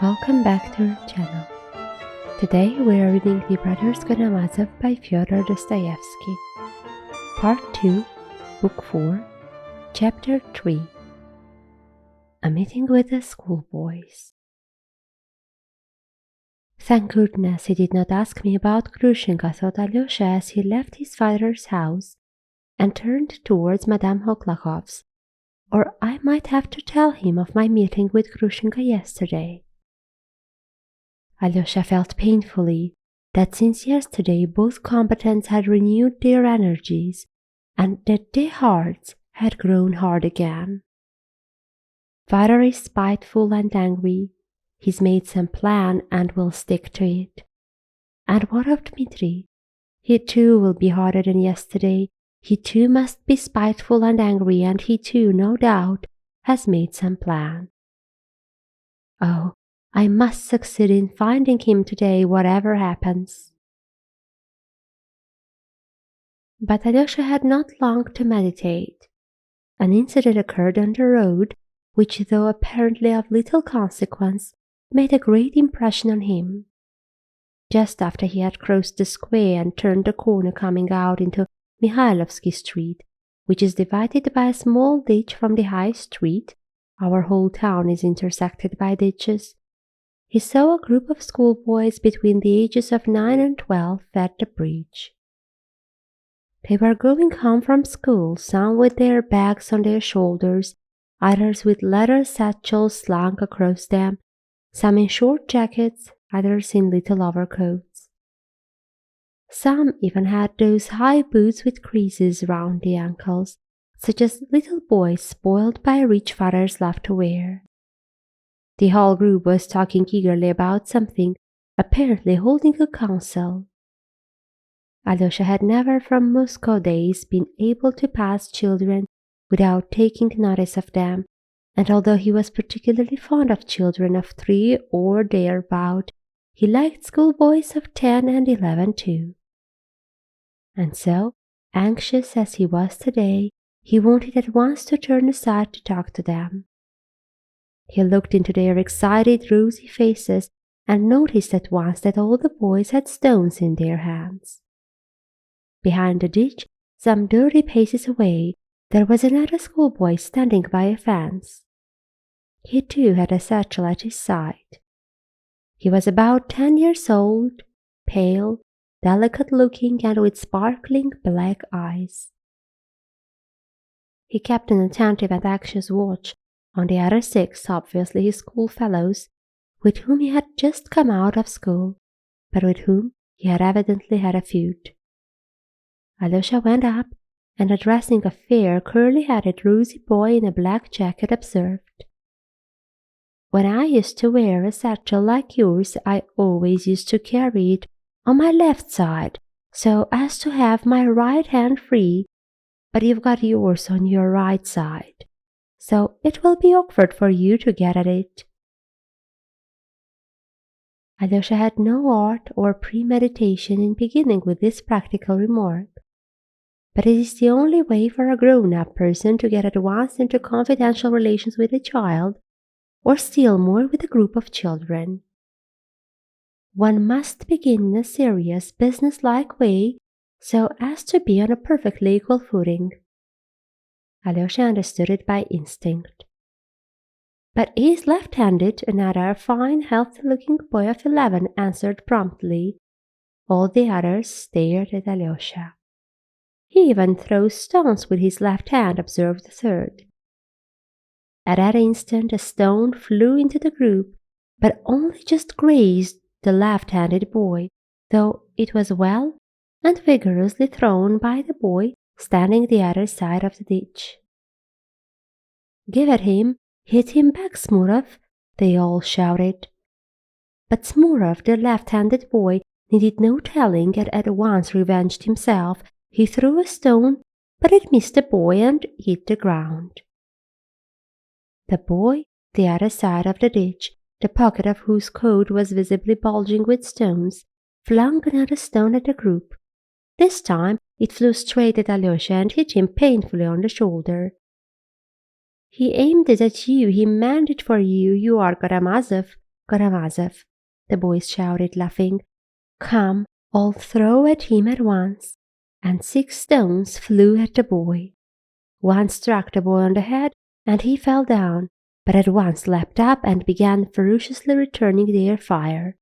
Welcome back to our channel. Today we are reading the Brothers Karamazov by Fyodor Dostoevsky, Part 2, Book 4, Chapter 3. A Meeting with the Schoolboys. Thank goodness he did not ask me about Grushenka, thought Alyosha as he left his father's house and turned towards Madame Hoklakov's, or I might have to tell him of my meeting with Grushenka yesterday. Alyosha felt painfully that since yesterday both combatants had renewed their energies and that their hearts had grown hard again. Father is spiteful and angry. He's made some plan and will stick to it. And what of Dmitri? He too will be harder than yesterday. He too must be spiteful and angry, and he too, no doubt, has made some plan. Oh, I must succeed in finding him today, whatever happens. But Alyosha had not long to meditate. An incident occurred on the road, which, though apparently of little consequence, made a great impression on him. Just after he had crossed the square and turned the corner coming out into Mikhailovsky Street, which is divided by a small ditch from the high street, our whole town is intersected by ditches, he saw a group of schoolboys between the ages of 9 and 12 at the bridge. They were going home from school, some with their bags on their shoulders, others with leather satchels slung across them, some in short jackets, others in little overcoats. Some even had those high boots with creases round the ankles, such as little boys spoiled by rich fathers love to wear. The whole group was talking eagerly about something, apparently holding a council. Alyosha had never from Moscow days been able to pass children without taking notice of them, and although he was particularly fond of children of 3 or thereabout, he liked schoolboys of 10 and 11 too. And so, anxious as he was today, he wanted at once to turn aside to talk to them. He looked into their excited, rosy faces and noticed at once that all the boys had stones in their hands. Behind the ditch, some 30 paces away, there was another schoolboy standing by a fence. He too had a satchel at his side. He was about 10 years old, pale, delicate-looking, and with sparkling black eyes. He kept an attentive and anxious watch on the other 6, obviously his schoolfellows, with whom he had just come out of school, but with whom he had evidently had a feud. Alyosha went up, and addressing a fair, curly-headed, rosy boy in a black jacket, observed, "When I used to wear a satchel like yours, I always used to carry it on my left side, so as to have my right hand free, but you've got yours on your right side, so it will be awkward for you to get at it." Alyosha had no art or premeditation in beginning with this practical remark, but it is the only way for a grown-up person to get at once into confidential relations with a child, or still more with a group of children. One must begin in a serious, business-like way, so as to be on a perfectly equal footing. Alyosha understood it by instinct. "But he is left-handed," another fine, healthy-looking boy of 11 answered promptly. All the others stared at Alyosha. "He even throws stones with his left hand," observed the third. At that instant a stone flew into the group, but only just grazed the left-handed boy, though it was well and vigorously thrown by the boy standing the other side of the ditch. "Give it him! Hit him back, Smurov!" they all shouted. But Smurov, the left-handed boy, needed no telling and at once revenged himself. He threw a stone, but it missed the boy and hit the ground. The boy, the other side of the ditch, the pocket of whose coat was visibly bulging with stones, flung another stone at the group. This time it flew straight at Alyosha and hit him painfully on the shoulder. "He aimed it at you, he meant it for you, you are Karamazov," Karamazov," the boys shouted, laughing. "Come, all throw at him at once." And 6 stones flew at the boy. One struck the boy on the head, and he fell down, but at once leapt up and began ferociously returning their fire.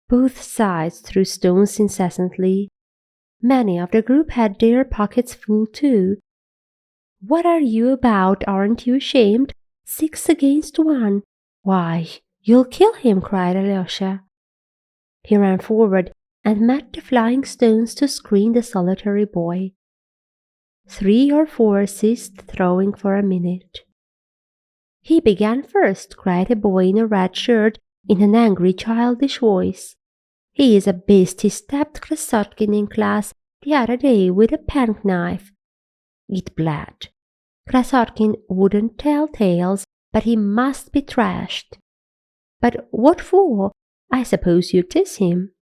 Both sides threw stones incessantly. Many of the group had their pockets full too. "What are you about? Aren't you ashamed? 6 against 1. Why, you'll kill him," cried Alyosha. He ran forward and met the flying stones to screen the solitary boy. 3 or 4 ceased throwing for a minute. "He began first," cried a boy in a red shirt in an angry, childish voice. "He is a beast. He stabbed Krasotkin in class the other day with a penknife. It bled. Krasotkin wouldn't tell tales, but he must be thrashed." "But what for? I suppose you tease him."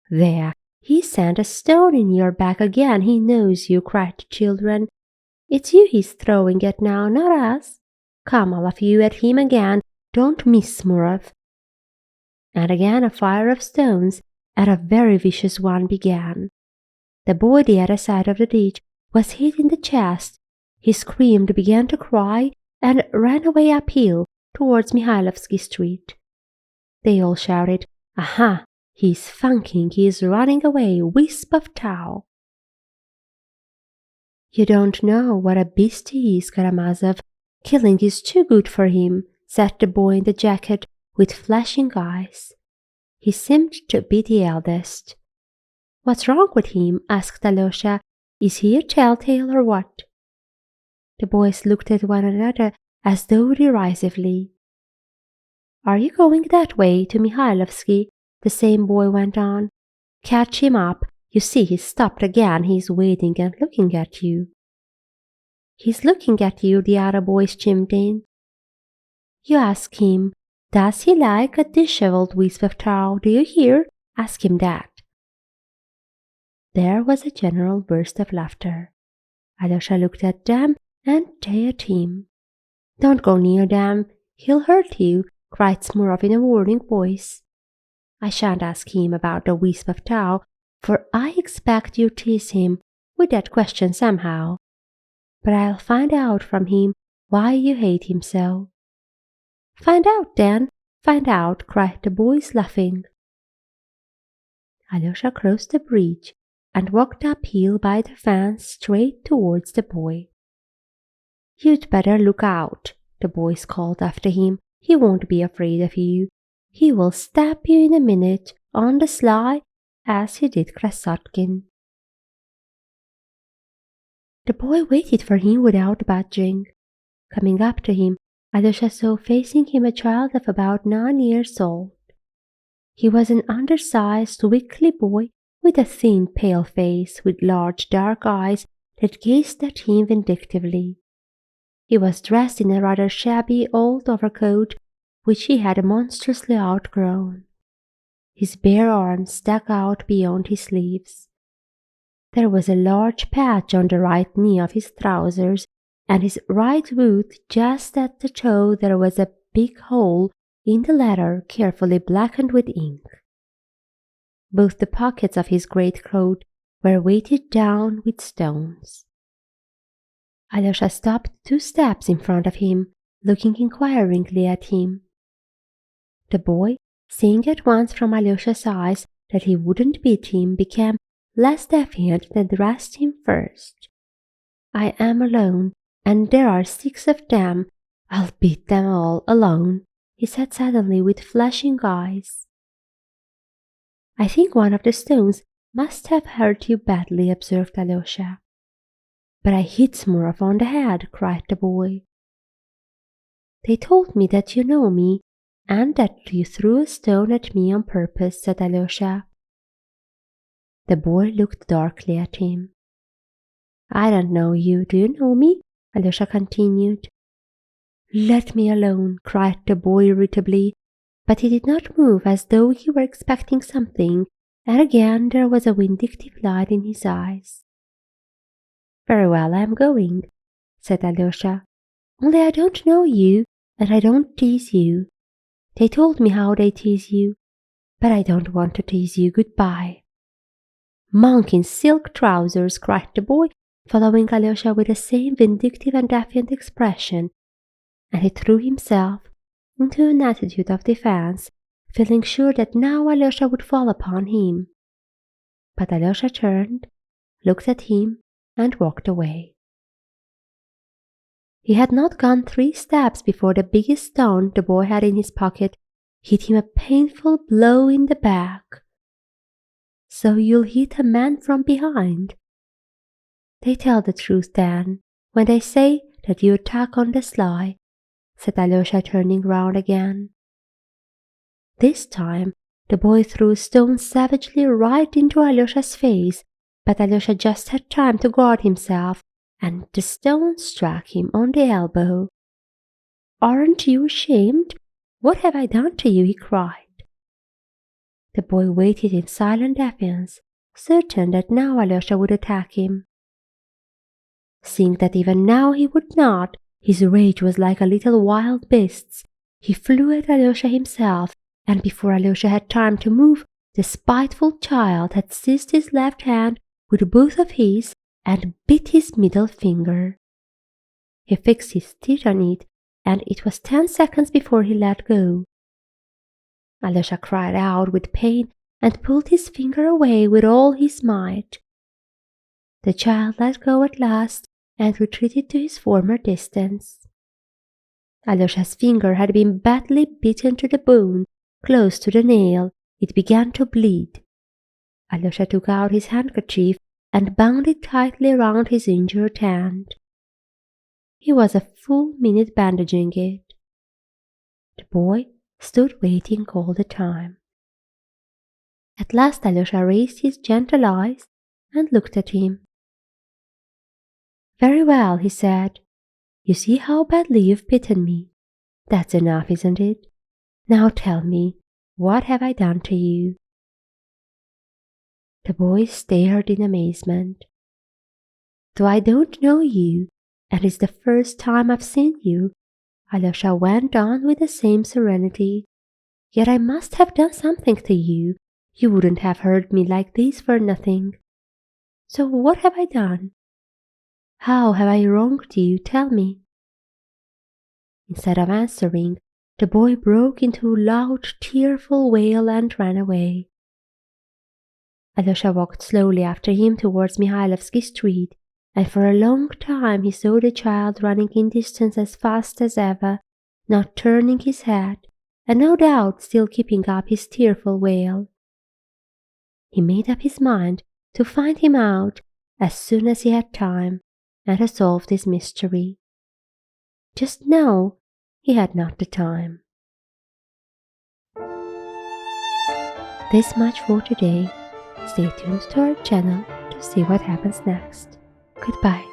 "There, he sent a stone in your back again. He knows you," cried the children. "It's you he's throwing at now, not us. Come, all of you, at him again. Don't miss, Murov." And again a fire of stones, and a very vicious one, began. The boy the other side of the ditch was hit in the chest. He screamed, began to cry, and ran away uphill towards Mihailovsky Street. They all shouted, "Aha! He's funking, he's running away, wisp of tow." "You don't know what a beast he is, Karamazov. Killing is too good for him," said the boy in the jacket with flashing eyes. He seemed to be the eldest. "What's wrong with him?" asked Alyosha. "Is he a telltale or what?" The boys looked at one another as though derisively. "Are you going that way to Mihailovsky?" the same boy went on. "Catch him up. You see he's stopped again. He's waiting and looking at you." "He's looking at you," the other boys chimed in. "You ask him, does he like a dishevelled wisp of tow? Do you hear? Ask him that." There was a general burst of laughter. Alyosha looked at them and they at him. "Don't go near them. He'll hurt you," cried Smurov in a warning voice. "I shan't ask him about the wisp of tow, for I expect you tease him with that question somehow. But I'll find out from him why you hate him so." "Find out, then, find out," cried the boys, laughing. Alyosha crossed the bridge and walked uphill by the fence straight towards the boy. "You'd better look out," the boys called after him. "He won't be afraid of you. He will stab you in a minute, on the sly, as he did Krasotkin." The boy waited for him without budging. Coming up to him, Alyosha saw facing him a child of about 9 years old. He was an undersized, weakly boy with a thin, pale face, with large, dark eyes that gazed at him vindictively. He was dressed in a rather shabby old overcoat, which he had monstrously outgrown. His bare arms stuck out beyond his sleeves. There was a large patch on the right knee of his trousers, and his right boot, just at the toe, there was a big hole in the leather carefully blackened with ink. Both the pockets of his greatcoat were weighted down with stones. Alyosha stopped 2 steps in front of him, looking inquiringly at him. The boy, seeing at once from Alyosha's eyes that he wouldn't beat him, became less defiant and addressed him first. "I am alone, and there are 6 of them. I'll beat them all alone," he said suddenly with flashing eyes. "I think one of the stones must have hurt you badly," observed Alyosha. "But I hit Smurov on the head," cried the boy. "They told me that you know me, and that you threw a stone at me on purpose," said Alyosha. The boy looked darkly at him. "I don't know you. Do you know me?" Alyosha continued. "Let me alone," cried the boy irritably, but he did not move, as though he were expecting something, and again there was a vindictive light in his eyes. "Very well, I am going," said Alyosha. "Only I don't know you, and I don't tease you. They told me how they tease you, but I don't want to tease you. Goodbye." "Monk in silk trousers!" cried the boy, following Alyosha with the same vindictive and defiant expression, and he threw himself into an attitude of defense, feeling sure that now Alyosha would fall upon him. But Alyosha turned, looked at him, and walked away. He had not gone 3 steps before the biggest stone the boy had in his pocket hit him a painful blow in the back. "So you'll hit a man from behind?" "They tell the truth, then, when they say that you attack on the sly," said Alyosha, turning round again. This time the boy threw a stone savagely right into Alyosha's face, but Alyosha just had time to guard himself, and the stone struck him on the elbow. "Aren't you ashamed? What have I done to you?" he cried. The boy waited in silent defiance, certain that now Alyosha would attack him. Seeing that even now he would not, his rage was like a little wild beast's. He flew at Alyosha himself, and before Alyosha had time to move, the spiteful child had seized his left hand with both of his and bit his middle finger. He fixed his teeth on it, and it was 10 seconds before he let go. Alyosha cried out with pain and pulled his finger away with all his might. The child let go at last and retreated to his former distance. Alyosha's finger had been badly bitten to the bone, close to the nail. It began to bleed. Alyosha took out his handkerchief and bound it tightly round his injured hand. He was a full minute bandaging it. The boy stood waiting all the time. At last Alyosha raised his gentle eyes and looked at him. "Very well," he said. "You see how badly you've bitten me. That's enough, isn't it? Now tell me, what have I done to you?" The boy stared in amazement. "Though I don't know you, and it's the first time I've seen you," Alyosha went on with the same serenity, "yet I must have done something to you. You wouldn't have hurt me like this for nothing. So what have I done? How have I wronged you? Tell me." Instead of answering, the boy broke into a loud, tearful wail and ran away. Alyosha walked slowly after him towards Mihailovsky Street, and for a long time he saw the child running in distance as fast as ever, not turning his head, and no doubt still keeping up his tearful wail. He made up his mind to find him out as soon as he had time, and to solve this mystery. Just now he had not the time. This much for today. Stay tuned to our channel to see what happens next. Goodbye.